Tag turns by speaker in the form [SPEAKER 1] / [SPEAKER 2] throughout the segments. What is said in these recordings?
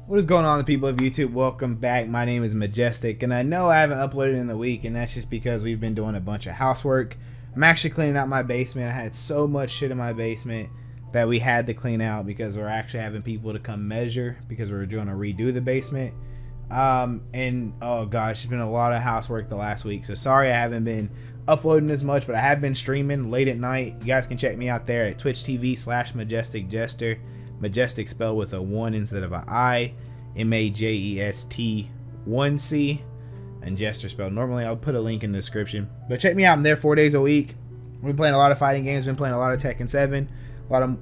[SPEAKER 1] What is going on, the people of YouTube? Welcome back. My name is Majestic, and I know I haven't uploaded in the week, and that's just because we've been doing a bunch of housework. I'm actually cleaning out my basement. I had so much shit in my basement that we had to clean out because we're actually having people to come measure because we're doing to redo the basement. And oh gosh, it's been a lot of housework the last week, so sorry I haven't been uploading as much, but I have been streaming late at night. You guys can check me out there at Twitch TV/Majestic Jester. Majestic spelled with a 1 instead of an I. MAJEST1C, and Jester spelled normally. I'll put a link in the description, but check me out. I'm there 4 days a week. We've been playing a lot of fighting games, been playing a lot of Tekken 7, a lot of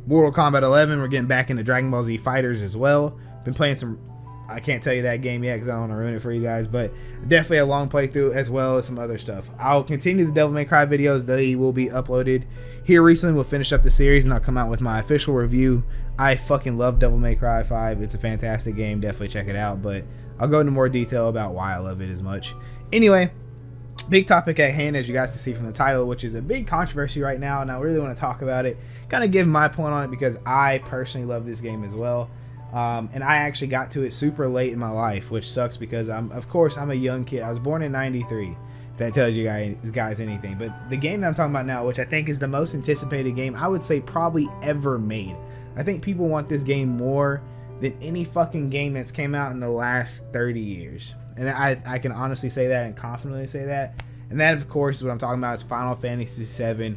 [SPEAKER 1] Mortal Kombat 11. We're getting back into Dragon Ball Z Fighters as well. Been playing some, I can't tell you that game yet because I don't want to ruin it for you guys, but definitely a long playthrough as well as some other stuff. I'll continue the Devil May Cry videos. They will be uploaded here recently. We'll finish up the series and I'll come out with my official review. I fucking love Devil May Cry 5. It's a fantastic game. Definitely check it out, but I'll go into more detail about why I love it as much. Anyway, big topic at hand, as you guys can see from the title, which is a big controversy right now, and I really want to talk about it, kind of give my point on it because I personally love this game as well. And I actually got to it super late in my life, which sucks because of course I'm a young kid. I was born in '93, if that tells you guys anything. But the game that I'm talking about now, which I think is the most anticipated game I would say probably ever made. I think people want this game more than any fucking game that's came out in the last 30 years. And I can honestly say that and confidently say that. And that, of course, is what I'm talking about, is Final Fantasy VII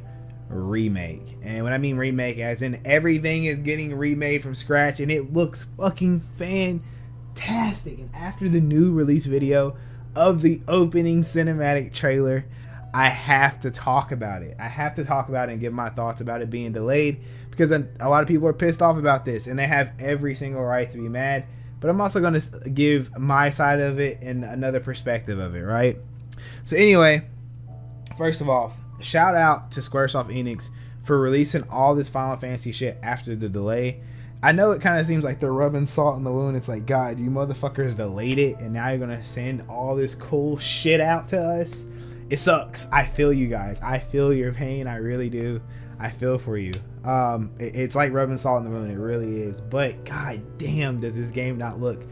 [SPEAKER 1] Remake. And when I mean remake, as in everything is getting remade from scratch, and it looks fucking fantastic. And after the new release video of the opening cinematic trailer, I have to talk about it. I have to talk about it and give my thoughts about it being delayed, because a lot of people are pissed off about this, and they have every single right to be mad. But I'm also going to give my side of it and another perspective of it, right? So anyway, first of all, shout out to Squaresoft Enix for releasing all this Final Fantasy shit after the delay. I know it kind of seems like they're rubbing salt in the wound. It's like, God, you motherfuckers delayed it, and now you're going to send all this cool shit out to us. It sucks. I feel you guys. I feel your pain. I really do. I feel for you. It's like rubbing salt in the wound. It really is. But god damn, does this game not look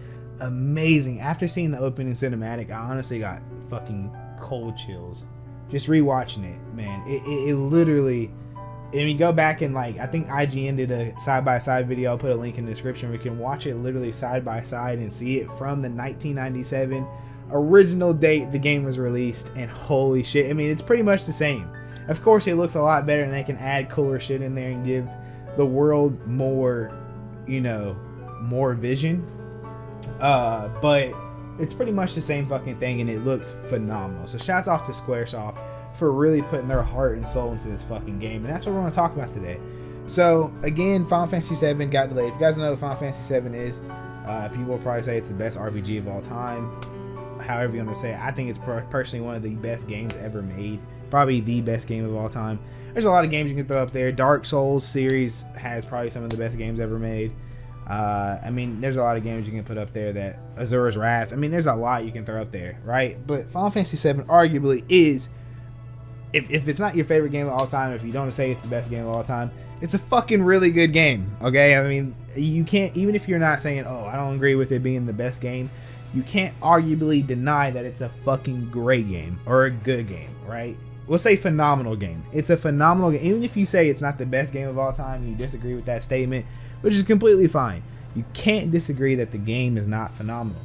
[SPEAKER 1] amazing? After seeing the opening cinematic, I honestly got fucking cold chills just rewatching it, man. It literally, and you go back and, like, I think IGN did a side-by-side video. I'll put a link in the description. We can watch it literally side-by-side and see it from the 1997 original date the game was released, and holy shit, I mean, it's pretty much the same. Of course, it looks a lot better, and they can add cooler shit in there and give the world more, you know, more vision. But it's pretty much the same fucking thing, and it looks phenomenal. So shouts off to Squaresoft for really putting their heart and soul into this fucking game, and that's what we're going to talk about today. So again, Final Fantasy VII got delayed. If you guys don't know what Final Fantasy VII is, people will probably say it's the best RPG of all time. However you want to say it, I think it's personally one of the best games ever made. Probably the best game of all time. There's a lot of games you can throw up there. Dark Souls series has probably some of the best games ever made. I mean, there's a lot of games you can put up there. That Azura's Wrath. I mean, there's a lot you can throw up there, right? But Final Fantasy VII arguably is, if it's not your favorite game of all time, if you don't say it's the best game of all time, it's a fucking really good game, okay? I mean, you can't, even if you're not saying, oh, I don't agree with it being the best game, you can't arguably deny that it's a fucking great game or a good game, right? We'll say phenomenal game. It's a phenomenal game. Even if you say it's not the best game of all time and you disagree with that statement, which is completely fine, you can't disagree that the game is not phenomenal,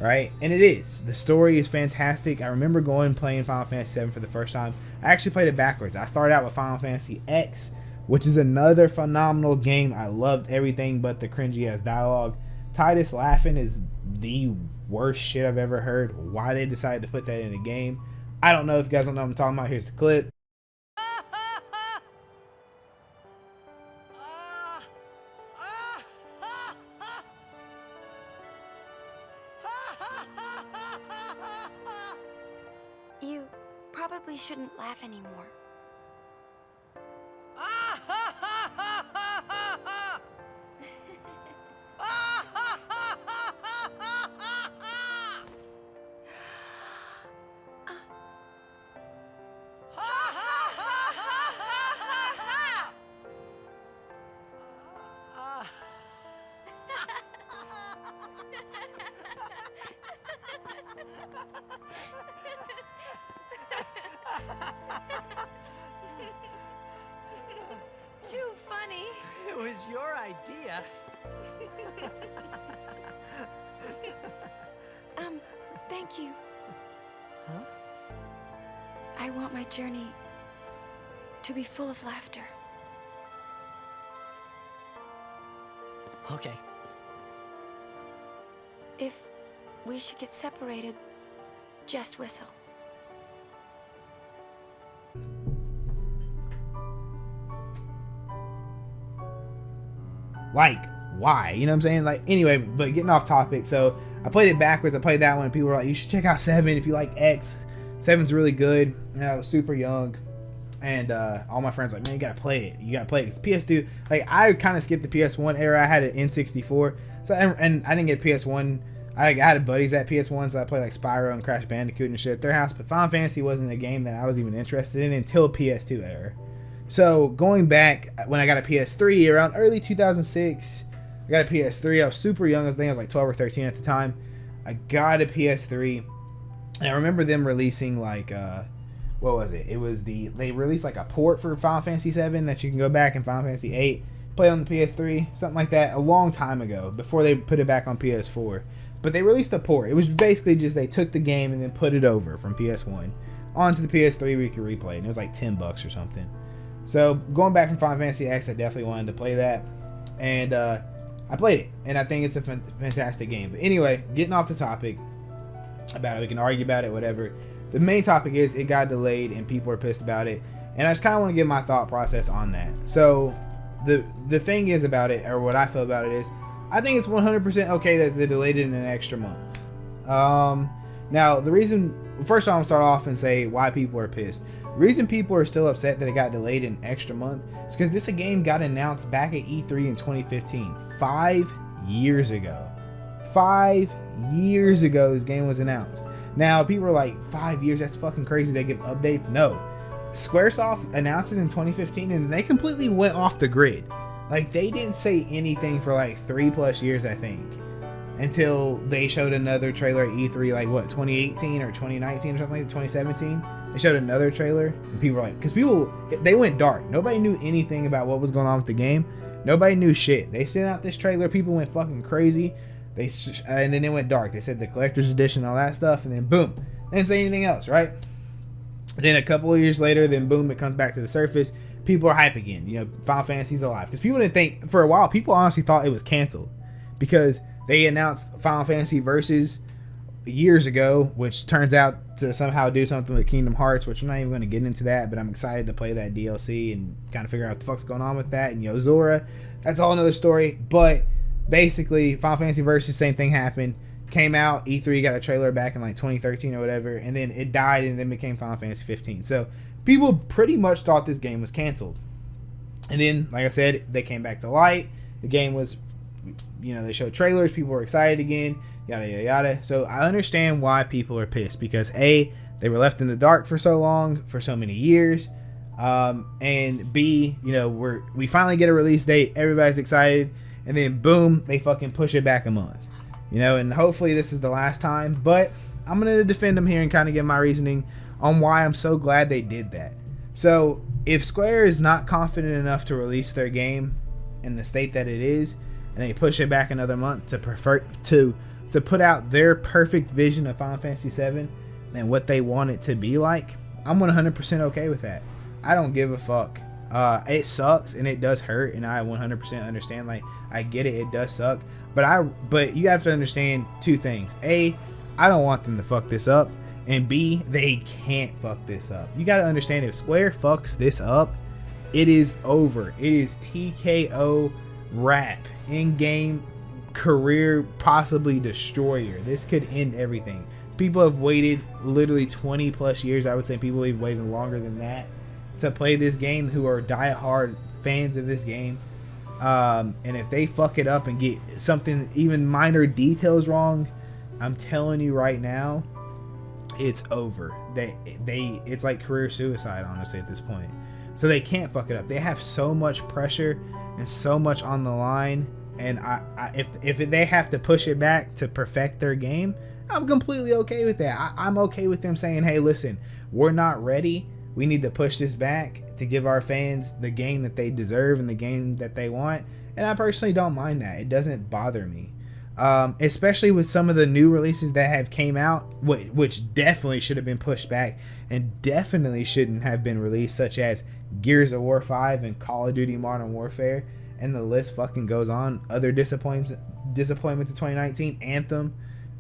[SPEAKER 1] right? And it is. The story is fantastic. I remember going and playing Final Fantasy VII for the first time. I actually played it backwards. I started out with Final Fantasy X, which is another phenomenal game. I loved everything but the cringy ass dialogue. Titus laughing is the worst shit I've ever heard. Why they decided to put that in a game, I don't know. If you guys don't know what I'm talking about, here's the clip.
[SPEAKER 2] You probably shouldn't laugh anymore.
[SPEAKER 3] was your idea.
[SPEAKER 2] Thank you.
[SPEAKER 3] Huh?
[SPEAKER 2] I want my journey to be full of laughter.
[SPEAKER 3] Okay.
[SPEAKER 2] If we should get separated, just whistle.
[SPEAKER 1] Like, why? You know what I'm saying? Like, anyway, but getting off topic. So I played it backwards. I played that one, and people were like, you should check out 7 if you like X. 7's really good. And I was super young, and all my friends were like, man, you gotta play it. You gotta play it. Because PS2, like, I kind of skipped the PS1 era. I had an N64, so and I didn't get PS1. I had buddies at PS1, so I played like Spyro and Crash Bandicoot and shit at their house. But Final Fantasy wasn't a game that I was even interested in until PS2 era. So going back, when I got a PS3 around early 2006, I got a PS3. I was super young. I was like 12 or 13 at the time. I got a PS3, and I remember them releasing like what was it? It was they released like a port for Final Fantasy 7 that you can go back in Final Fantasy 8, play on the PS3, something like that, a long time ago before they put it back on PS4. But they released a port. It was basically just they took the game and then put it over from PS1 onto the PS3 where you could replay it. And it was like $10 or something. So going back from Final Fantasy X, I definitely wanted to play that, and I played it, and I think it's a fantastic game. But anyway, getting off the topic about it, we can argue about it, whatever. The main topic is it got delayed and people are pissed about it, and I just kind of want to give my thought process on that. So the thing is about it, or what I feel about it is, I think it's 100% okay that they delayed it in an extra month. Now the reason, first I'm gonna start off and say why people are pissed. The reason people are still upset that it got delayed an extra month is because this game got announced back at E3 in 2015, 5 years ago. 5 years ago this game was announced. Now people are like, 5 years, that's fucking crazy, they give updates. No, Squaresoft announced it in 2015 and they completely went off the grid. Like, they didn't say anything for like 3+ years, I think, until they showed another trailer at E3, like what, 2018 or 2019 or something like that, 2017. They showed another trailer, and people were like, because they went dark. Nobody knew anything about what was going on with the game. Nobody knew shit. They sent out this trailer, people went fucking crazy. And then they went dark. They said the collector's edition, all that stuff, and then boom, they didn't say anything else, right? Then a couple of years later, then boom, it comes back to the surface. People are hype again. You know, Final Fantasy's alive. Because people didn't think, for a while, people honestly thought it was canceled. Because they announced Final Fantasy Versus years ago, which turns out to somehow do something with Kingdom Hearts, which I'm not even going to get into that, but I'm excited to play that DLC and kind of figure out what the fuck's going on with that. And Yozora, that's all another story. But basically, Final Fantasy Versus, same thing happened. Came out, E3 got a trailer back in like 2013 or whatever, and then it died and then became Final Fantasy 15. So people pretty much thought this game was canceled. And then, like I said, they came back to light. The game was, you know, they showed trailers, people were excited again, yada yada yada. So I understand why people are pissed, because A, they were left in the dark for so long, for so many years, and B, you know, we finally get a release date, everybody's excited, and then boom, they fucking push it back a month, you know. And hopefully this is the last time, but I'm gonna defend them here and kind of give my reasoning on why I'm so glad they did that. So if Square is not confident enough to release their game in the state that it is, and they push it back another month to put out their perfect vision of Final Fantasy VII and what they want it to be like, I'm 100% okay with that. I don't give a fuck. It sucks and it does hurt, and I 100% understand. Like, I get it, it does suck, but you have to understand two things. A, I don't want them to fuck this up, and B, they can't fuck this up. You got to understand, if Square fucks this up, it is over. It is TKO wrap, in-game career, possibly destroyer. This could end everything. People have waited literally 20+ years. I would say people have waited longer than that to play this game, who are die-hard fans of this game. And if they fuck it up and get something, even minor details wrong, I'm telling you right now, it's over. It's like career suicide, honestly, at this point. So they can't fuck it up. They have so much pressure and so much on the line, and if they have to push it back to perfect their game, I'm completely okay with that. I'm okay with them saying, hey, listen, we're not ready. We need to push this back to give our fans the game that they deserve and the game that they want. and I personally don't mind that. It doesn't bother me. Especially with some of the new releases that have came out, which definitely should have been pushed back and definitely shouldn't have been released, such as Gears of War 5 and Call of Duty Modern Warfare, and the list fucking goes on. Other disappointments of 2019, Anthem.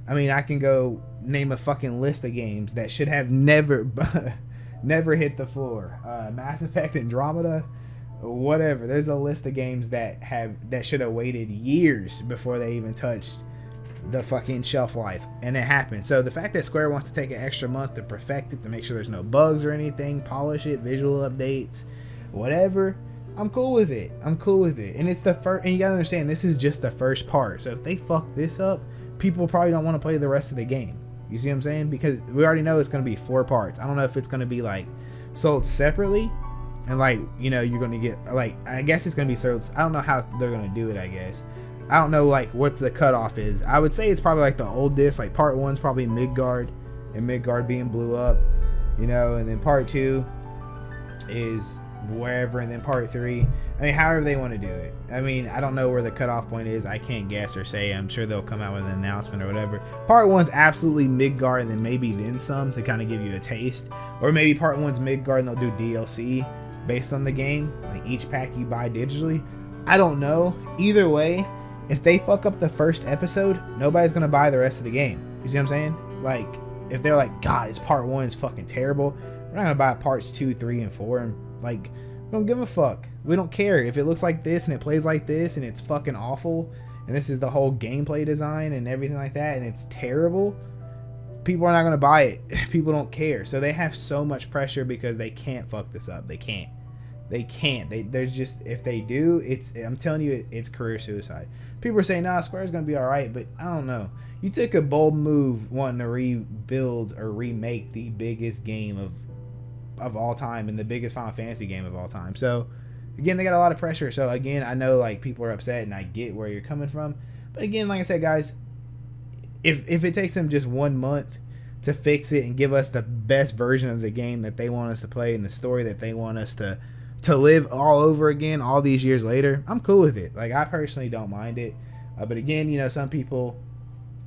[SPEAKER 1] I mean, I can go name a fucking list of games that should have never hit the floor. Mass Effect Andromeda, whatever. There's a list of games that should have waited years before they even touched the fucking shelf life, and it happened. So the fact that Square wants to take an extra month to perfect it, to make sure there's no bugs or anything, polish it, visual updates, whatever, I'm cool with it. And it's the first, and you gotta understand, this is just the first part. So if they fuck this up, people probably don't want to play the rest of the game. You see what I'm saying? Because we already know it's going to be 4 parts. I don't know if it's going to be like sold separately, and like, you know, you're going to get like, I guess it's going to be sold. I don't know how they're going to do it. I guess I don't know like what the cutoff is. I would say it's probably like the old disc. Like part 1's probably Midgard, and Midgard being blew up, you know, and then part 2 is wherever, and then part 3, I mean, however they want to do it. I mean, I don't know where the cutoff point is. I can't guess or say. I'm sure they'll come out with an announcement or whatever. Part 1's absolutely Midgard, and then maybe then some to kind of give you a taste, or maybe part 1's Midgard and they'll do DLC based on the game, like each pack you buy digitally. I don't know. Either way, if they fuck up the first episode, nobody's gonna buy the rest of the game. You see what I'm saying? Like, if they're like, God, this part 1 is fucking terrible, we're not gonna buy parts 2, 3, and 4, and like, we don't give a fuck. We don't care if it looks like this and it plays like this and it's fucking awful, and this is the whole gameplay design and everything like that, and it's terrible. People are not gonna buy it. People don't care. So they have so much pressure because they can't fuck this up. They can't. There's just, if they do, I'm telling you, it's career suicide. People are saying, nah, Square's gonna be alright, but I don't know. You took a bold move wanting to rebuild or remake the biggest game of all time and the biggest Final Fantasy game of all time. So again, they got a lot of pressure. So again, I know like people are upset, and I get where you're coming from. But again, like I said, guys, if it takes them just 1 month to fix it and give us the best version of the game that they want us to play and the story that they want us to live all over again all these years later, I'm cool with it. Like, I personally don't mind it. But again, you know, some people,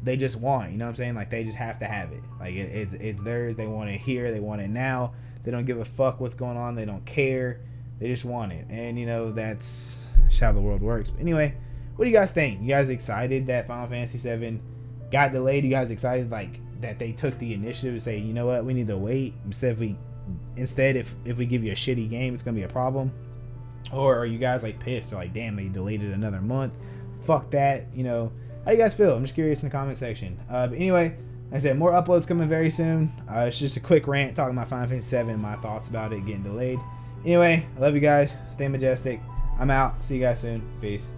[SPEAKER 1] they just want, you know what I'm saying? Like, they just have to have it. Like, it's theirs. They want it here. They want it now. They don't give a fuck what's going on. They don't care. They just want it. And, you know, that's how the world works. But anyway, what do you guys think? You guys excited that Final Fantasy VII got delayed? You guys excited, like, that they took the initiative to say, you know what, we need to wait? Instead, if we give you a shitty game, it's going to be a problem? Or are you guys, like, pissed? Or like, damn, they delayed it another month. Fuck that. You know, how do you guys feel? I'm just curious in the comment section. But anyway, like I said, more uploads coming very soon. It's just a quick rant talking about Final Fantasy VII and my thoughts about it getting delayed. Anyway, I love you guys. Stay majestic. I'm out. See you guys soon. Peace.